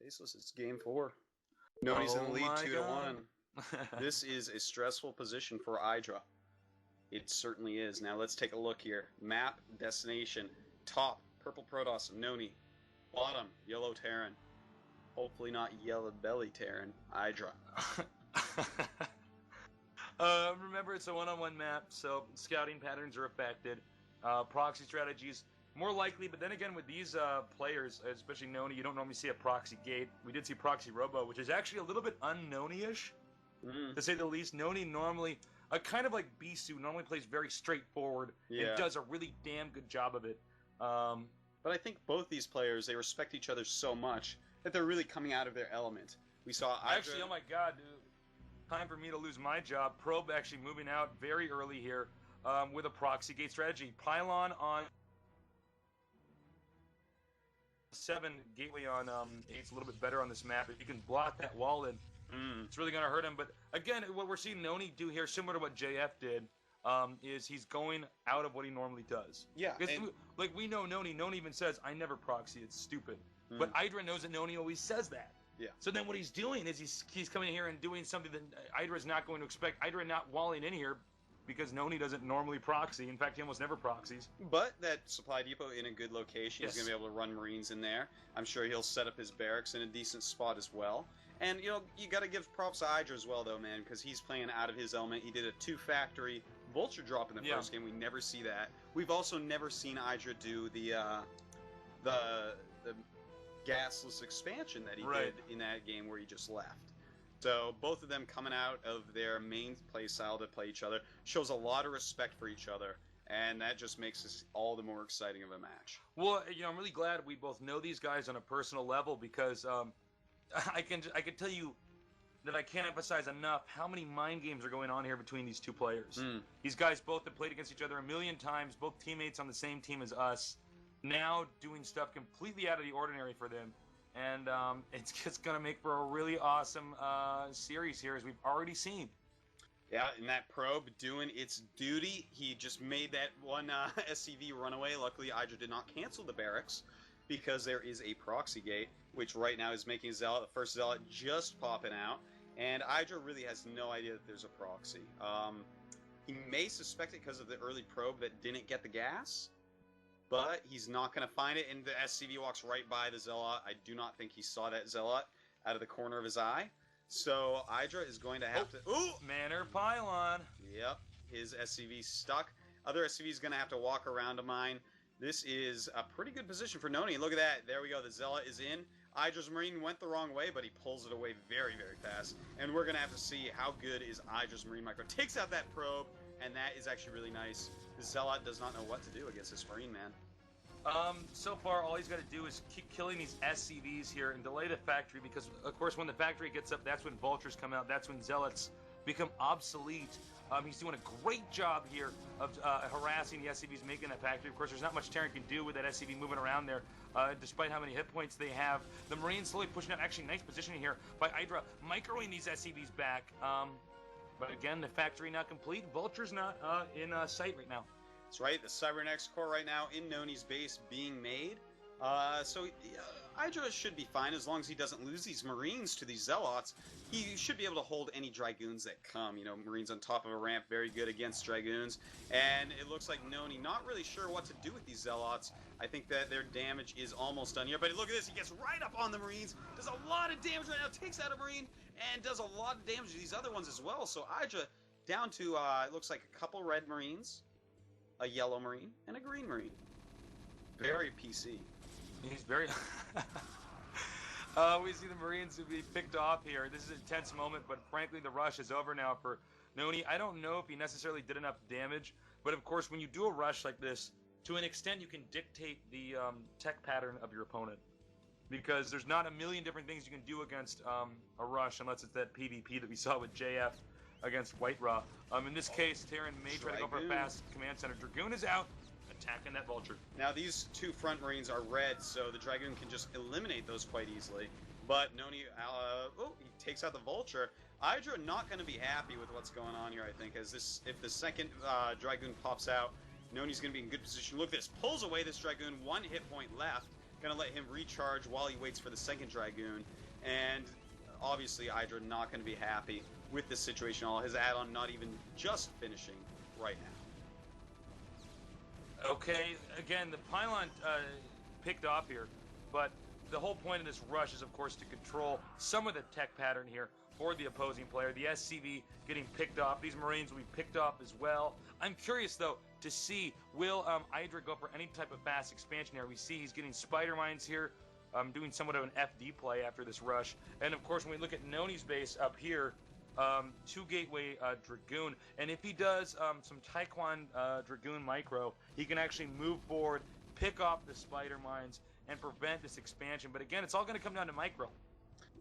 Faceless, it's game 4. NonY's in the Oh lead my 2-1. god. This is a stressful position for Idra. It certainly is. Now let's take a look here. Map, destination, top, purple Protoss, NonY. Bottom, yellow Terran. Hopefully not yellow belly Terran, Idra. Remember, it's a one-on-one map, so scouting patterns are affected. Proxy strategies more likely, but then again, with these players, especially NonY, you don't normally see a proxy gate. We did see proxy robo, which is actually a little bit un-NonY-ish, to say the least. NonY normally, kind of like Bisu, normally plays very straightforward and does a really damn good job of it. But I think both these players, they respect each other so much that they're really coming out of their element. We saw Idra... Actually, oh my god, dude. Time for me to lose my job. Probe actually moving out very early here with a proxy gate strategy. Pylon on 7, gateway on 8's a little bit better on this map. If you can block that wall in, it's really going to hurt him. But again, what we're seeing NonY do here, similar to what JF did, is he's going out of what he normally does. Yeah. Like, we know NonY even says, I never proxy, it's stupid. But Idra knows that NonY always says that. Yeah. So then what he's doing is he's coming here and doing something that Idra's not going to expect. Idra not walling in here because NonY doesn't normally proxy. In fact, he almost never proxies. But that supply depot in a good location, Yes. he's going to be able to run Marines in there. I'm sure he'll set up his barracks in a decent spot as well. And, you know, you got to give props to Idra as well, though, man, because he's playing out of his element. He did a 2-factory vulture drop in the first game. We never see that. We've also never seen Idra do the gasless expansion that he did in that game where he just left. So both of them coming out of their main play style to play each other shows a lot of respect for each other, and that just makes this all the more exciting of a match. Well, you know, I'm really glad we both know these guys on a personal level because I can tell you that I can't emphasize enough how many mind games are going on here between these two players. These guys both have played against each other a million times, both teammates on the same team as us, now doing stuff completely out of the ordinary for them. And it's just going to make for a really awesome series here, as we've already seen. Yeah, and that probe doing its duty. He just made that one SCV run away. Luckily, Idra did not cancel the barracks because there is a proxy gate, which right now is making Zealot, the first Zealot, just popping out. And Idra really has no idea that there's a proxy. He may suspect it because of the early probe that didn't get the gas, but he's not going to find it, and the SCV walks right by the Zealot. I do not think he saw that Zealot out of the corner of his eye. So Idra is going to have to... Ooh! Manor Pylon! Yep, his SCV stuck. Other SCV is going to have to walk around to mine. This is a pretty good position for NonY. Look at that. There we go. The Zealot is in. Idra's Marine went the wrong way, but he pulls it away very, very fast. And we're going to have to see how good is Idra's Marine Micro. Takes out that probe, and that is actually really nice. The Zealot does not know what to do against this Marine, man. So far, all he's got to do is keep killing these SCVs here and delay the factory, because, of course, when the factory gets up, that's when vultures come out. That's when Zealots become obsolete. He's doing a great job here of harassing the SCVs, making that factory. Of course, there's not much Terran can do with that SCV moving around there, despite how many hit points they have. The Marines slowly pushing out. Actually, nice positioning here by Idra, microing these SCVs back. But again, the factory not complete. Vulture's not in sight right now. That's right, the Cybernetics core right now in NonY's base being made. So Idra should be fine as long as he doesn't lose these Marines to these Zealots. He should be able to hold any Dragoons that come. You know, Marines on top of a ramp, very good against Dragoons. And it looks like NonY not really sure what to do with these Zealots. I think that their damage is almost done here. But look at this, he gets right up on the Marines, does a lot of damage right now, takes out a Marine, and does a lot of damage to these other ones as well. So Idra down to, it looks like a couple red Marines, a yellow Marine, and a green Marine. Very PC. He's very... we see the Marines be picked off here. This is an intense moment, but frankly, the rush is over now for NonY. I don't know if he necessarily did enough damage, but of course, when you do a rush like this, to an extent, you can dictate the tech pattern of your opponent. Because there's not a million different things you can do against a rush, unless it's that PvP that we saw with JF against White Raw. In this case, Terran may try to go for a fast command center. Dragoon is out, attacking that vulture. Now these two front Marines are red, so the Dragoon can just eliminate those quite easily. But NonY, he takes out the vulture. Idra not going to be happy with what's going on here, I think, as this, if the second Dragoon pops out, NonY's going to be in good position. Look at this, pulls away this Dragoon, 1 hit point left. Gonna let him recharge while he waits for the second Dragoon. And obviously Idra not gonna be happy with this situation at all. His add-on not even just finishing right now. Okay, again, the pylon picked off here, but the whole point of this rush is, of course, to control some of the tech pattern here for the opposing player. The SCV getting picked off. These Marines will be picked off as well. I'm curious, though, to see, will Idra go for any type of fast expansion here? We see he's getting spider mines here, doing somewhat of an FD play after this rush. And, of course, when we look at NonY's base up here, 2 Gateway Dragoon. And if he does some Taekwon Dragoon Micro, he can actually move forward, pick off the spider mines, and prevent this expansion. But again, it's all going to come down to micro.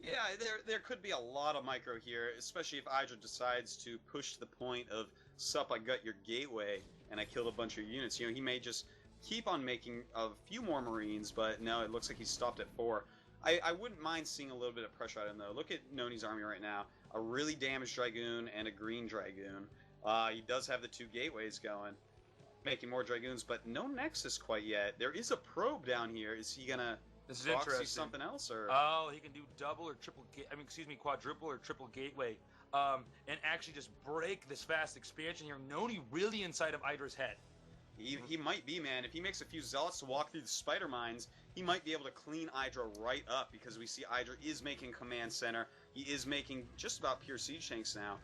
Yeah, there could be a lot of micro here, especially if Idra decides to push to the point of, sup, I got your gateway, and I killed a bunch of units. You know, he may just keep on making a few more Marines, but no, it looks like he's stopped at 4. I wouldn't mind seeing a little bit of pressure on him, though. Look at NonY's army right now. A really damaged Dragoon and a green Dragoon. He does have the 2 gateways going, making more Dragoons, but no Nexus quite yet. There is a probe down here. Is he going to proxy something else? Or? Oh, he can do double or triple, quadruple or triple gateway. And actually just break this fast expansion here. NonY really inside of Idra's head. He might be, man. If he makes a few Zealots to walk through the spider mines, he might be able to clean Idra right up, because we see Idra is making command center. He is making just about pure siege tanks now.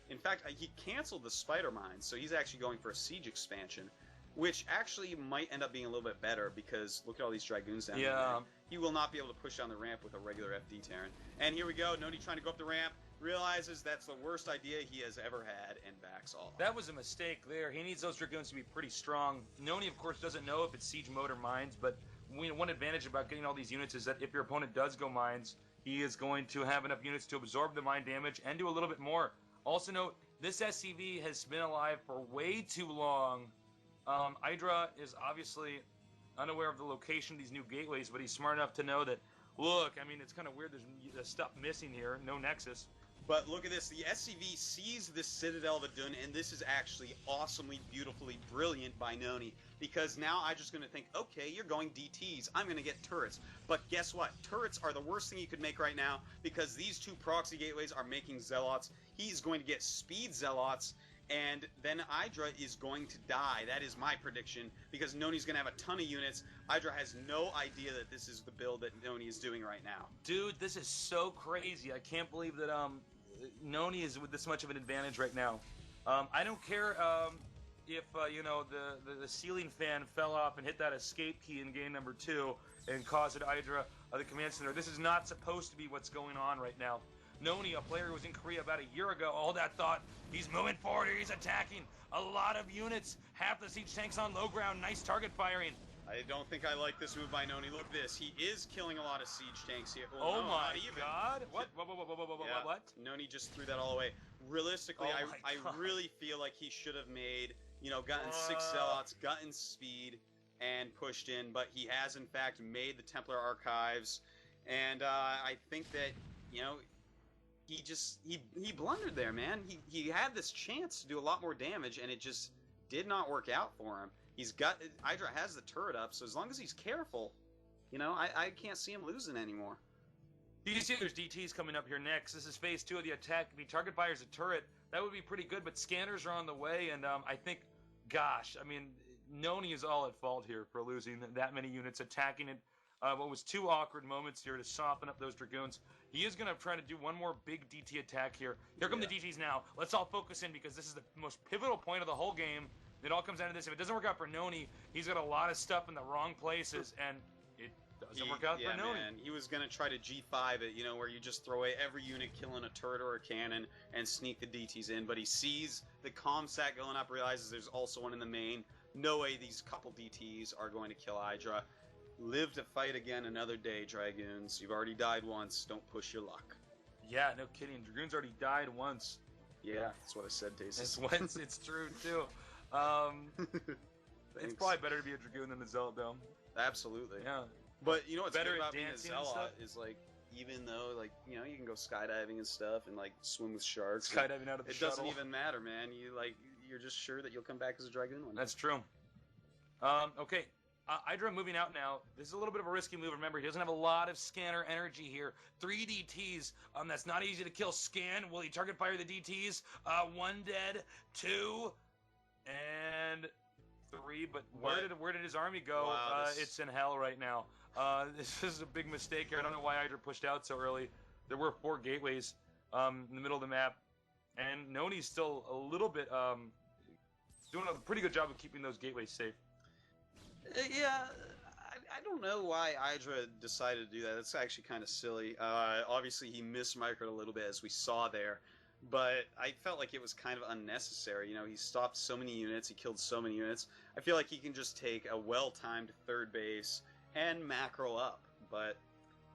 In fact, he canceled the spider mines, so he's actually going for a siege expansion, which actually might end up being a little bit better, because look at all these Dragoons down there. He will not be able to push down the ramp with a regular FD Terran. And here we go, NonY trying to go up the ramp, realizes that's the worst idea he has ever had, and backs off. That was a mistake there. He needs those Dragoons to be pretty strong. NonY, of course, doesn't know if it's siege mode or mines, but one advantage about getting all these units is that if your opponent does go mines, he is going to have enough units to absorb the mine damage and do a little bit more. Also note, this SCV has been alive for way too long. Idra is obviously unaware of the location of these new gateways, but he's smart enough to know that, look, I mean, it's kind of weird, there's stuff missing here, no Nexus. But look at this, the SCV sees the Citadel of Adun, and this is actually awesomely, beautifully brilliant by NonY, because now I'm just going to think, okay, you're going DTs, I'm going to get turrets. But guess what? Turrets are the worst thing you could make right now, because these 2 proxy gateways are making Zealots. He's going to get speed Zealots, and then Idra is going to die. That is my prediction, because NonY's going to have a ton of units. Idra has no idea that this is the build that NonY is doing right now. Dude, this is so crazy. I can't believe that NonY is with this much of an advantage right now. I don't care if you know, the ceiling fan fell off and hit that escape key in game number 2 and caused it Idra the command center. This is not supposed to be what's going on right now. NonY, a player who was in Korea about a year ago, all that thought, he's moving forward here, he's attacking. A lot of units, half the siege tanks on low ground, nice target firing. I don't think I like this move by NonY. Look at this. He is killing a lot of siege tanks here. Well, oh no, my god. What? What? NonY just threw that all away. Realistically, I really feel like he should have made, you know, gotten 6 Zealots, gotten speed, and pushed in. But he has, in fact, made the Templar Archives. And I think that, you know, he blundered there, man. He had this chance to do a lot more damage, and it just did not work out for him. Idra has the turret up, so as long as he's careful, you know, I can't see him losing anymore. You see there's DTs coming up here next. This is phase 2 of the attack. The target fires a turret. That would be pretty good, but scanners are on the way, and I think, gosh, I mean, NonY is all at fault here for losing that many units, attacking it. What was 2 awkward moments here to soften up those Dragoons. He is going to try to do one more big DT attack here. Here come the DTs now. Let's all focus in, because this is the most pivotal point of the whole game. It all comes down to this. If it doesn't work out for NonY, he's got a lot of stuff in the wrong places, and it doesn't work out for NonY. Man. He was going to try to G5 it, you know, where you just throw away every unit killing a turret or a cannon and sneak the DTs in, but he sees the ComSat going up, realizes there's also one in the main. No way these couple DTs are going to kill Idra. Live to fight again another day, Dragoons. You've already died once. Don't push your luck. Yeah, no kidding. Dragoons already died once. Yeah, that's what I said, Tasis. It's true, too. It's probably better to be a Dragoon than a Zealot, though. Absolutely. Yeah. But you know what's better good about being a Zealot is, like, even though, like, you know, you can go skydiving and stuff and, like, swim with sharks. Skydiving out of the shuttle. It doesn't even matter, man. You're just sure that you'll come back as a Dragoon one day. That's true. Okay. Idra moving out now. This is a little bit of a risky move. Remember, he doesn't have a lot of scanner energy here. 3 DTs. That's not easy to kill. Scan. Will he target fire the DTs? 1 dead. 2. And 3. But where did his army go? Wow, It's in hell right now. This is a big mistake here. I don't know why Idra pushed out so early. There were 4 gateways in the middle of the map. And NonY's still a little bit doing a pretty good job of keeping those gateways safe. Yeah, I don't know why Idra decided to do that. That's actually kind of silly. Obviously, he mismicroed a little bit, as we saw there, but I felt like it was kind of unnecessary. You know, he stopped so many units, he killed so many units. I feel like he can just take a well-timed third base and macro up. But,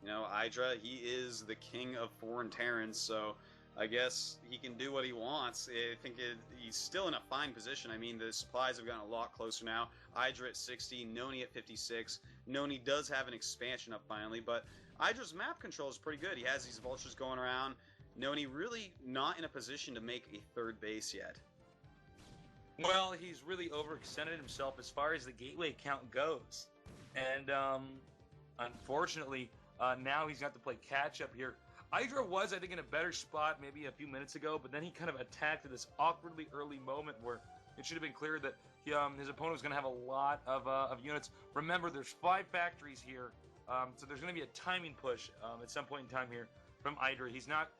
you know, Idra, he is the king of foreign Terrans, so I guess he can do what he wants. I think he's still in a fine position. I mean, the supplies have gotten a lot closer now. Idra at 60, NonY at 56. NonY does have an expansion up finally, but Idra's map control is pretty good. He has these vultures going around. NonY really not in a position to make a third base yet. Well, he's really overextended himself as far as the gateway count goes. And unfortunately, now he's got to play catch-up here. Idra was, I think, in a better spot maybe a few minutes ago, but then he kind of attacked at this awkwardly early moment where it should have been clear that his opponent was going to have a lot of units. Remember, there's 5 factories here, so there's going to be a timing push at some point in time here from Idra. He's not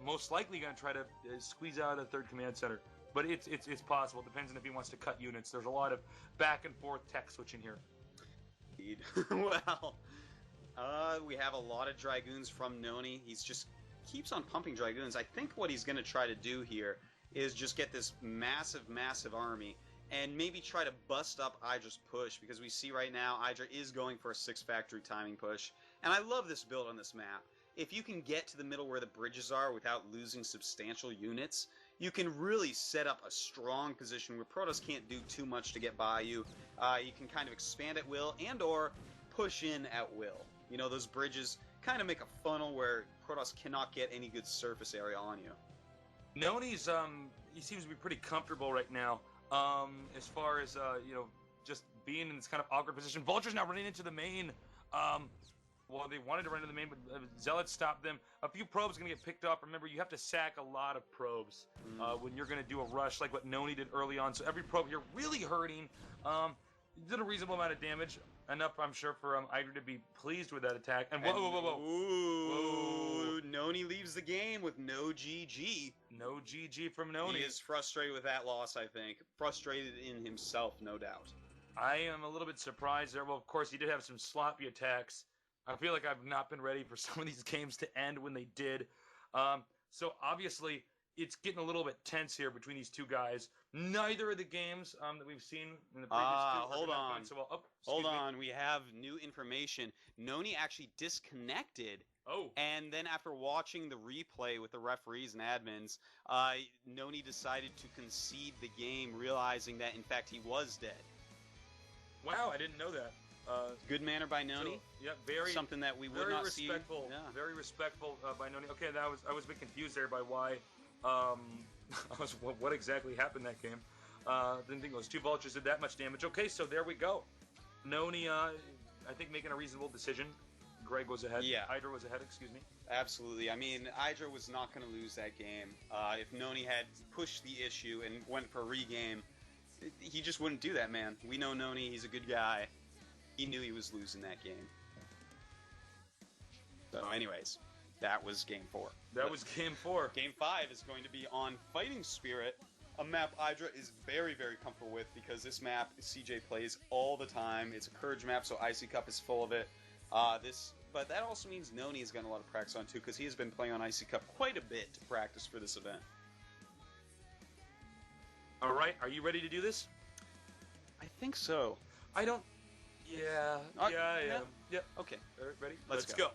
most likely going to try to squeeze out a 3rd command center, but it's possible. Depends on if he wants to cut units. There's a lot of back and forth tech switching here. Indeed. Well, we have a lot of Dragoons from NonY. He's just keeps on pumping Dragoons. I think what he's going to try to do here is just get this massive, massive army and maybe try to bust up Idra's push, because we see right now Idra is going for a 6-factory timing push. And I love this build on this map. If you can get to the middle where the bridges are without losing substantial units, you can really set up a strong position where Protoss can't do too much to get by you. You can kind of expand at will and or push in at will. You know, those bridges kind of make a funnel where Protoss cannot get any good surface area on you. NonY's, he seems to be pretty comfortable right now, as far as, you know, just being in this kind of awkward position. Vulture's now running into the main. Well, they wanted to run into the main, but Zealots stopped them. A few probes going to get picked up. Remember, you have to sack a lot of probes when you're going to do a rush like what NonY did early on. So every probe here really hurting. Did a reasonable amount of damage. Enough, I'm sure, for Idra to be pleased with that attack. And whoa. Ooh, NonY leaves the game with no GG. No GG from NonY. He is frustrated with that loss, I think. Frustrated in himself, no doubt. I am a little bit surprised there. Well, of course, he did have some sloppy attacks. I feel like I've not been ready for some of these games to end when they did. So, obviously, it's getting a little bit tense here between these two guys. Neither of the games that we've seen in the previous two. Hold on. So well. Hold on. We have new information. NonY actually disconnected. Oh. And then after watching the replay with the referees and admins, NonY decided to concede the game, realizing that, in fact, he was dead. Wow, I didn't know that. Good manner by NonY. So, yeah, very something that we would not see. Very respectful by NonY. Okay, I was a bit confused there by why. What exactly happened that game? Didn't think those 2 vultures did that much damage. Okay, so there we go. NonY, I think, making a reasonable decision. Greg was ahead. Yeah. Idra was ahead, excuse me. Absolutely. I mean, Idra was not going to lose that game. If NonY had pushed the issue and went for a regame, he just wouldn't do that, man. We know NonY, he's a good guy. He knew he was losing that game. So anyways, that was Game 4. That was Game 4. Game 5 is going to be on Fighting Spirit, a map Idra is very, very comfortable with because this map CJ plays all the time. It's a Courage map, so Icy Cup is full of it. But that also means NonY has gotten a lot of practice on too, because he has been playing on Icy Cup quite a bit to practice for this event. All right, are you ready to do this? I think so. I don't... Yeah, I am. Yeah. Okay. Ready? Let's go.